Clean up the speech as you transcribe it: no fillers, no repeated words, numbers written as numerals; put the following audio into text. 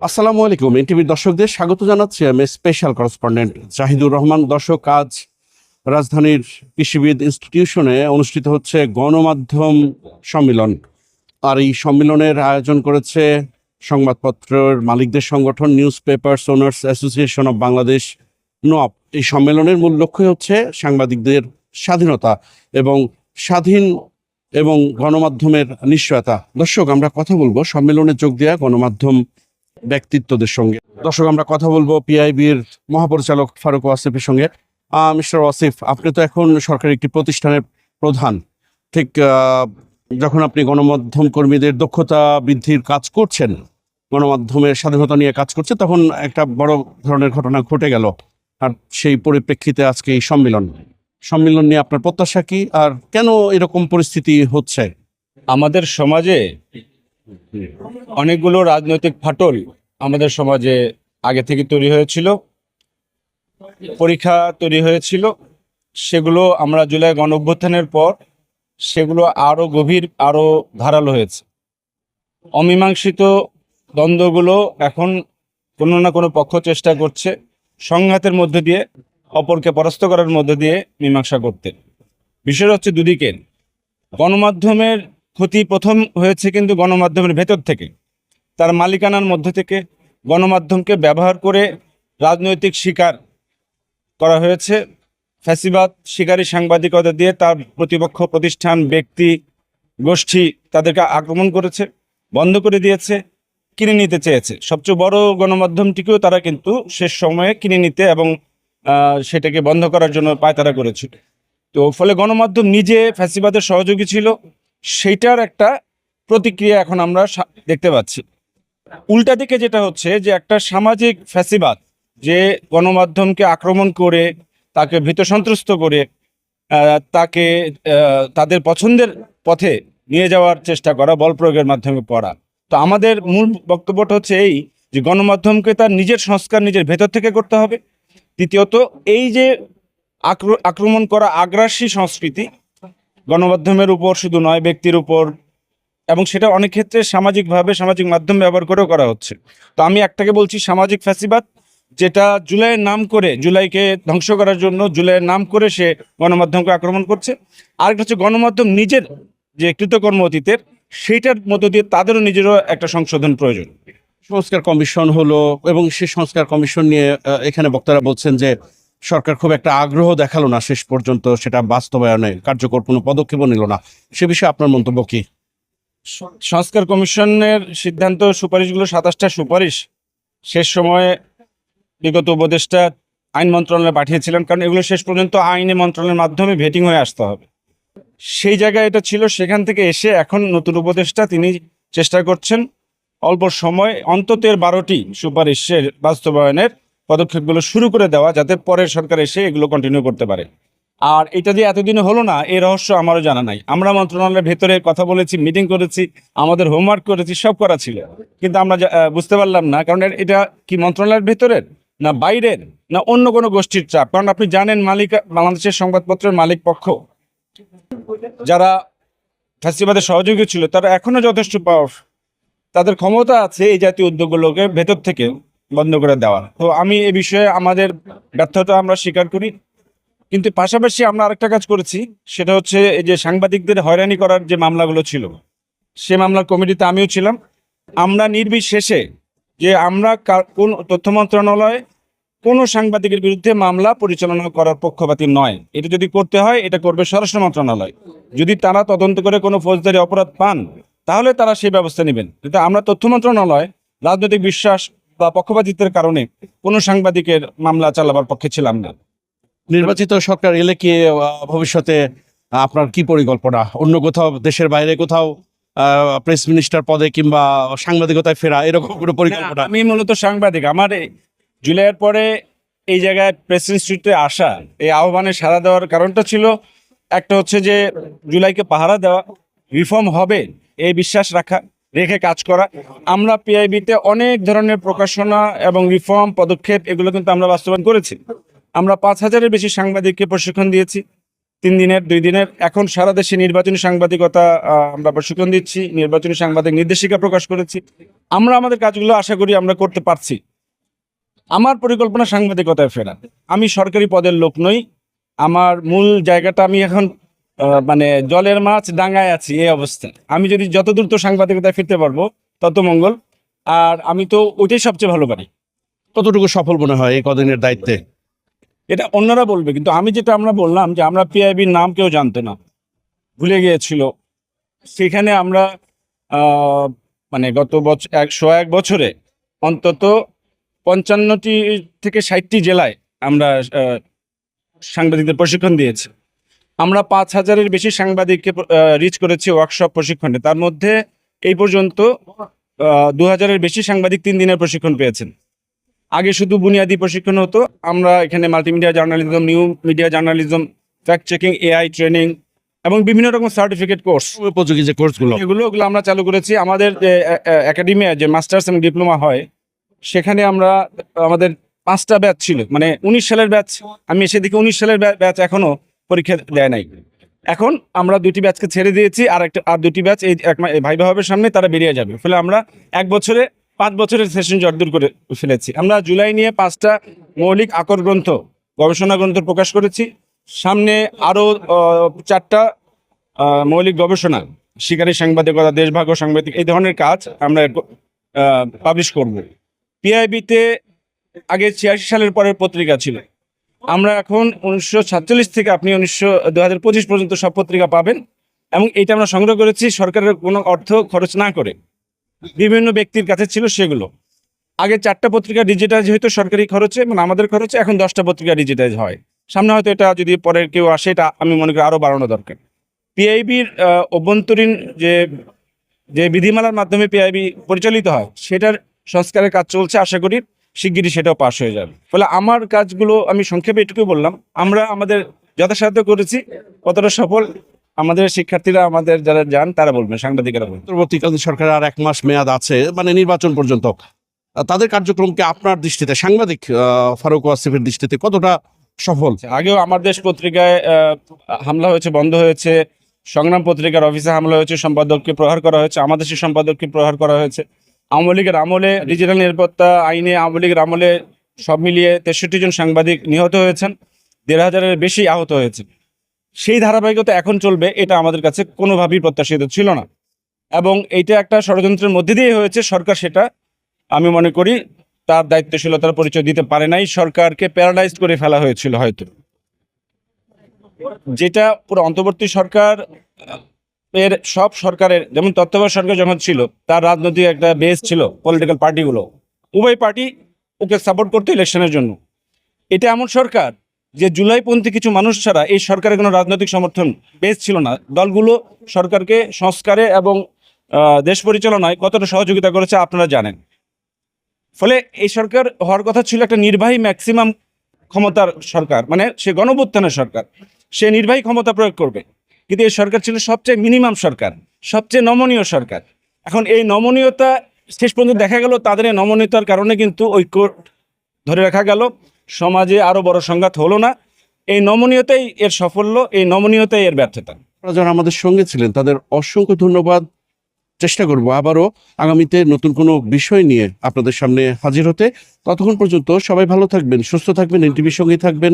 আসসালামু আলাইকুম। এনটিভির দর্শকদের স্বাগত জানাচ্ছি। আমি স্পেশাল করেসপন্ডেন্ট জাহিদুর রহমান। দর্শক, আজ রাজধানীর কৃষিবিদ ইনস্টিটিউশনে অনুষ্ঠিত হচ্ছে গণমাধ্যম সম্মেলন। আর এই সম্মেলনের আয়োজন করেছে সংবাদপত্রের মালিকদের সংগঠন news papers owners association of Bangladesh, NOAB. এই সম্মেলনের মূল লক্ষ্যই হচ্ছে সাংবাদিকদের স্বাধীনতা এবং স্বাধীন এবং গণমাধ্যমের নিশ্চয়তা। দর্শক, আমরা কথা বলবো সম্মেলনে যোগ দেওয়া গণমাধ্যম ব্যক্তিত্বদের সঙ্গে। দর্শক, আমরা কথা বলবো পিআইবির মহাপরিচালক ফারুক ওয়াসিফের সঙ্গে। মিস্টার ওয়াসিফ, আপনি তো এখন সরকারি একটি প্রতিষ্ঠানের প্রধান। ঠিক যখন আপনি গণমাধ্যম কর্মীদের দক্ষতা বৃদ্ধির কাজ করছেন, গণমাধ্যমের স্বাধীনতা নিয়ে কাজ করছে, তখন একটা বড় ধরনের ঘটনা ঘটে গেল। আর সেই পরিপ্রেক্ষিতে আজকে এই সম্মেলন নিয়ে আপনার প্রত্যাশা কি, আর কেন এরকম পরিস্থিতি হচ্ছে? আমাদের সমাজে অনেকগুলো রাজনৈতিক ফাটল আমাদের সমাজে আগে থেকে তৈরি হয়েছিল, পরীক্ষা তৈরি হয়েছিল। সেগুলো আমরা জুলাই গণঅভ্যুত্থানের পর সেগুলো আরো গভীর, আরো ধারালো হয়েছে। অমীমাংসিত দ্বন্দ্বগুলো এখন কোনো না কোনো পক্ষ চেষ্টা করছে সংঘাতের মধ্যে দিয়ে, অপরকে পরাস্ত করার মধ্যে দিয়ে মীমাংসা করতে। বিষয় হচ্ছে দুদিকের। গণমাধ্যমের ক্ষতি প্রথম হয়েছে কিন্তু গণমাধ্যমের ভেতর থেকে, তার মালিকানার মধ্যে থেকে গণমাধ্যমকে ব্যবহার করে রাজনৈতিক শিকার করা হয়েছে। ফ্যাসিবাদ শিকারী সাংবাদিকতা দিয়ে তার প্রতিপক্ষ প্রতিষ্ঠান, ব্যক্তি, গোষ্ঠী তাদেরকে আক্রমণ করেছে, বন্ধ করে দিয়েছে, কিনে নিতে চেয়েছে। সবচেয়ে বড় গণমাধ্যমটিকেও তারা কিন্তু শেষ সময়ে কিনে নিতে এবং সেটাকে বন্ধ করার জন্য পায়তারা করেছিল। তো ফলে গণমাধ্যম নিজে ফ্যাসিবাদের সহযোগী ছিল, সেইটার একটা প্রতিক্রিয়া এখন আমরা দেখতে পাচ্ছি। উল্টা দিকে যেটা হচ্ছে যে একটা সামাজিক ফ্যাসিবাদ যে গণমাধ্যমকে আক্রমণ করে, তাকে ভীত সন্ত্রস্ত করে, তাকে তাদের পছন্দের পথে নিয়ে যাওয়ার চেষ্টা করা, বল প্রয়োগের মাধ্যমে পড়া। তো আমাদের মূল বক্তব্যটা হচ্ছে এই যে গণমাধ্যমকে তার নিজের সংস্কার নিজের ভেতর থেকে করতে হবে। দ্বিতীয়ত, এই যে আক্রমণ করা আগ্রাসী সংস্কৃতি গণমাধ্যমের উপর শুধু নয়, ব্যক্তির উপর, এবং সেটা অনেক ক্ষেত্রে সামাজিকভাবে সামাজিক মাধ্যম ব্যবহার করেও করা হচ্ছে। তো আমি একটাকে বলছি সামাজিক ফ্যাসিবাদ, যেটা জুলাইয়ের নাম করে, জুলাইকে ধ্বংস করার জন্য জুলাইয়ের নাম করে সে গণমাধ্যমকে আক্রমণ করছে। আরেকটা হচ্ছে গণমাধ্যম নিজের যে কৃতকর্ম অতীতের, সেইটার মধ্য দিয়ে তাদেরও নিজেরও একটা সংশোধন প্রয়োজন। সংস্কার কমিশন হলো এবং সেই সংস্কার কমিশন নিয়ে এখানে বক্তারা বলছেন যে সরকার খুব একটা আগ্রহ দেখালো না শেষ পর্যন্ত, সেটা বাস্তবায়নে কার্যকর কোনো পদক্ষেপও নিল না। সে বিষয়ে আপনার মন্তব্য কি? সংস্কার কমিশনের সিদ্ধান্ত, সুপারিশগুলো 27টা সুপারিশ শেষ সময়ে বিগত উপদেষ্টা আইন মন্ত্রণালয়ে পাঠিয়েছিলেন, কারণ এগুলো শেষ পর্যন্ত আইনে মন্ত্রণালয়ের মাধ্যমে ভেটিং হয়ে আসতে হবে। সেই জায়গায় এটা ছিল। সেখান থেকে এসে এখন নতুন উপদেষ্টা তিনি চেষ্টা করছেন অল্প সময় অন্তত 12টি সুপারিশের বাস্তবায়নের পদক্ষেপগুলো শুরু করে দেওয়া, যাতে পরের সরকার এসে এগুলো কন্টিনিউ করতে পারে। আর এটা যে এতদিনে হলো না, এই রহস্য আমারও জানা নাই। আমরা মন্ত্রণালয়ের ভেতরে কথা বলেছি, মিটিং করেছি, আমাদের হোমওয়ার্ক করেছি, সব করা ছিল, কিন্তু আমরা বুঝতে পারলাম না। কারণ এটা কি মন্ত্রণালয়ের ভেতরের, না বাইরের, না অন্য কোনো গোষ্ঠীর চাপ? কারণ আপনি জানেন, বাংলাদেশের সংবাদপত্রের মালিক পক্ষ যারা ফ্যাসিবাদের সহযোগী ছিল, তারা এখনো যথেষ্ট পাওয়ারফুল, তাদের ক্ষমতা আছে এই জাতীয় উদ্যোগগুলোকে ভেতর থেকে বন্ধ করে দেওয়া। তো আমি এ বিষয়ে আমাদের ব্যর্থতা আমরা স্বীকার করি, কিন্তু পাশাপাশি আমরা আরেকটা কাজ করেছি, সেটা হচ্ছে এই যে সাংবাদিকদের হয়রানি করার যে মামলাগুলো ছিল, সে মামলার কমিটিতে আমিও ছিলাম। আমরা নির্বিশেষে যে আমরা কোন তথ্য মন্ত্রণালয় কোনো সাংবাদিকের বিরুদ্ধে মামলা পরিচালনা করার পক্ষপাতী নয়। এটা যদি করতে হয়, এটা করবে স্বরাষ্ট্র মন্ত্রণালয়। যদি তারা তদন্ত করে কোনো ফৌজদারি অপরাধ পান, তাহলে তারা সেই ব্যবস্থা নেবেন। কিন্তু আমরা তথ্য মন্ত্রণালয় রাজনৈতিক বিশ্বাস বা পক্ষপাতিত্বের কারণে কোনো সাংবাদিকের মামলা চালাবার পক্ষে ছিলাম না। নির্বাচিত সরকার এলে কি ভবিষ্যতে আপনার কি পরিকল্পনা? অন্য কোথাও, দেশের বাইরে কোথাও প্রেস মিনিস্টার পদে কিংবা সাংবাদিকতায় ফেরা, এরকম কোনো পরিকল্পনা? আমি মূলত সাংবাদিক। আমার জুলাইয়ের পরে এই জায়গায় প্রেস ইনস্টিটিউটে আসা, এই আহ্বানে সাড়া দেওয়ার কারণটা ছিল একটা হচ্ছে যে জুলাইকে পাহারা দেওয়া, রিফর্ম হবে এই বিশ্বাস রেখে কাজ করা। আমরা পিআইবিতে অনেক ধরনের প্রকাশনা এবং রিফর্ম পদক্ষেপ এগুলো কিন্তু আমরা বাস্তবায়ন করেছি। আমরা 5,000-এর বেশি সাংবাদিককে প্রশিক্ষণ দিয়েছি। 3 দিনের 2 দিনের। এখন সারা দেশে নির্বাচনী সাংবাদিকতা আমরা প্রশিক্ষণ দিচ্ছি, নির্বাচনী সাংবাদিক নির্দেশিকা প্রকাশ করেছি। আমরা আমাদের কাজগুলো আশা করি আমরা করতে পারছি। আমার পরিকল্পনা সাংবাদিকতায় ফেরা। আমি সরকারি পদের লোক নই। আমার মূল জায়গাটা, আমি এখন মানে জলের মাছ ডাঙায় আছি এই অবস্থা। আমি যদি যত দ্রুত সাংবাদিকতায় ফিরতে পারবো তত মঙ্গল। আর আমি তো ওইটাই সবচেয়ে ভালো পারি। কতটুকু সফল মনে হয় এই কদিনের দায়িত্বে? এটা অন্যরা বলবে, কিন্তু আমি যেটা আমরা বললাম যে আমরা পিআইবির নাম কেউ জানতো না, ভুলে গিয়েছিল। সেখানে আমরা মানে গত বছর 101 বছরে অন্তত 55টি থেকে 60টি জেলায় আমরা সাংবাদিকদের প্রশিক্ষণ দিয়েছি। আমরা 5,000-এর বেশি সাংবাদিককে রিচ করেছি ওয়ার্কশপ প্রশিক্ষণে। তার মধ্যে এই পর্যন্ত 2,000-এর বেশি সাংবাদিক 3 দিনের প্রশিক্ষণ পেয়েছেন। আগে শুধু বুনিয়াদী প্রশিক্ষণ হতো। আমরা এখানে multimedia journalism, new media journalism, fact checking, AI training এবং বিভিন্ন রকম সার্টিফিকেট কোর্স, উপযোগী যে কোর্সগুলো ওগুলো আমরা চালু করেছি। আমাদের যে একাডেমিয়া যে মাস্টার্স এবং ডিপ্লোমা হয়, সেখানে আমাদের 5টা ব্যাচ ছিল, মানে 19 সালের ব্যাচ। আমি এসে দেখি 19 সালের ব্যাচ এখনো পরীক্ষা দেয় নাই। এখন আমরা 2টি ব্যাচকে ছেড়ে দিয়েছি, আর 2টি ব্যাচ এই ভাইবা হবে সামনে, তারা বেরিয়ে যাবে। ফলে আমরা 1 বছরে 5 বছরের সেশন জটদূর করে ফেলেছি। আমরা জুলাই নিয়ে 5টা মৌলিক আকর গ্রন্থ, গবেষণা গ্রন্থ প্রকাশ করেছি। সামনে আরও 4টা মৌলিক গবেষণা, শিকারী সাংবাদিকতা, দেশভাগ সাংবাদিক, এই ধরনের কাজ আমরা পাবলিশ করব। পিআইবিতে আগে 86 সালের পরের পত্রিকা ছিল। আমরা এখন 1947 থেকে আপনি 2025 পর্যন্ত সব পত্রিকা পাবেন, এবং এটা আমরা সংগ্রহ করেছি সরকারের কোনো অর্থ খরচ না করে। বিভিন্ন ব্যক্তির কাছে ছিল সেগুলো। আগে 4টা পত্রিকা ডিজিটাইজ হইতো সরকারি খরচে, মানে আমাদের খরচে। এখন 10টা পত্রিকা ডিজিটাইজ হয়। সামনে হয়তো এটা যদি পরের কেউ আসে, এটা আমি মনে করি আরও বাড়ানো দরকার। পিআইবির অভ্যন্তরীণ যে বিধিমালার মাধ্যমে পিআইবি পরিচালিত হয়, সেটার সংস্কারের কাজ চলছে। আশা করি শিগগিরই সেটাও পাশ হয়ে যাবে। ফলে আমার কাজগুলো আমি সংক্ষেপে এটুকুই বললাম। আমরা আমাদের যথাসাধ্য করেছি। কতটা সফল আমাদের শিক্ষার্থীরা, আমাদের যারা যান, তারা বলবেন, সাংবাদিকেরা বলবেন। পরবর্তীকালীন সরকার আর 1 মাস মেয়াদ আছে, মানে নির্বাচন পর্যন্ত। তাদের কার্যক্রমকে আপনার দৃষ্টিতে, সাংবাদিক ফারুক ওয়াসিফের দৃষ্টিতে কতটা সফল? আগেও আমার দেশ পত্রিকায় হামলা হয়েছে, বন্ধ হয়েছে। সংগ্রাম পত্রিকার অফিসে হামলা হয়েছে, সম্পাদককে প্রহার করা হয়েছে, আমাদের দেশের সম্পাদককে প্রহার করা হয়েছে। আওয়ামী লীগের আমলে ডিজিটাল নিরাপত্তা আইনে আওয়ামী লীগের আমলে সব মিলিয়ে 63 জন সাংবাদিক নিহত হয়েছেন, 1,500-এর বেশি আহত হয়েছে। সেই ধারাবাহিকতা এখন চলবে, এটা আমাদের কাছে কোনোভাবেই প্রত্যাশিত ছিল না, এবং এইটা একটা ষড়যন্ত্রের মধ্যে দিয়ে হয়েছে। সরকার সেটা, আমি মনে করি, তার দায়িত্বশীলতার পরিচয় দিতে পারে নাই। সরকারকে প্যারালাইজ করে ফেলা হয়েছিল হয়তো, যেটা পুরো অন্তর্বর্তী সরকার এর সব সরকারের, যেমন তত্ত্বাবধায়ক সরকার যখন ছিল, তার রাজনৈতিক একটা বেস ছিল, পলিটিক্যাল পার্টিগুলো, উভয় পার্টি ওকে সাপোর্ট করতো ইলেকশনের জন্য। এটা এমন সরকার যে জুলাইপন্থী কিছু মানুষ ছাড়া এই সরকারের কোনো রাজনৈতিক সমর্থন বেস ছিল না। দলগুলো সরকারকে সংস্কারে এবং দেশ পরিচালনায় কতটা সহযোগিতা করেছে আপনারা জানেন। ফলে এই সরকার হওয়ার কথা ছিল একটা নির্বাহী ম্যাক্সিমাম ক্ষমতার সরকার, মানে সে গণঅভ্যুত্থানের সরকার, সে নির্বাহী ক্ষমতা প্রয়োগ করবে। কিন্তু এই সরকার ছিল সবচেয়ে মিনিমাম সরকার, সবচেয়ে নমনীয় সরকার। এখন এই নমনীয়তা শেষ পর্যন্ত দেখা গেল, তাদের এই নমনীয়তার কারণে কিন্তু ঐক্য ধরে রাখা গেল, সমাজে আরো বড় সংঘাত হলো না। এই নমনীয়তাই এর সাফল্য, এই নমনীয়তাই এর ব্যর্থতা। আপনারা যারা আমাদের সঙ্গে ছিলেন তাদের অসংখ্য ধন্যবাদ। চেষ্টা করব আবারও আগামীতে নতুন কোনো বিষয় নিয়ে আপনাদের সামনে হাজির হতে। ততক্ষণ পর্যন্ত সবাই ভালো থাকবেন, সুস্থ থাকবেন, এনটিভির সঙ্গেই থাকবেন।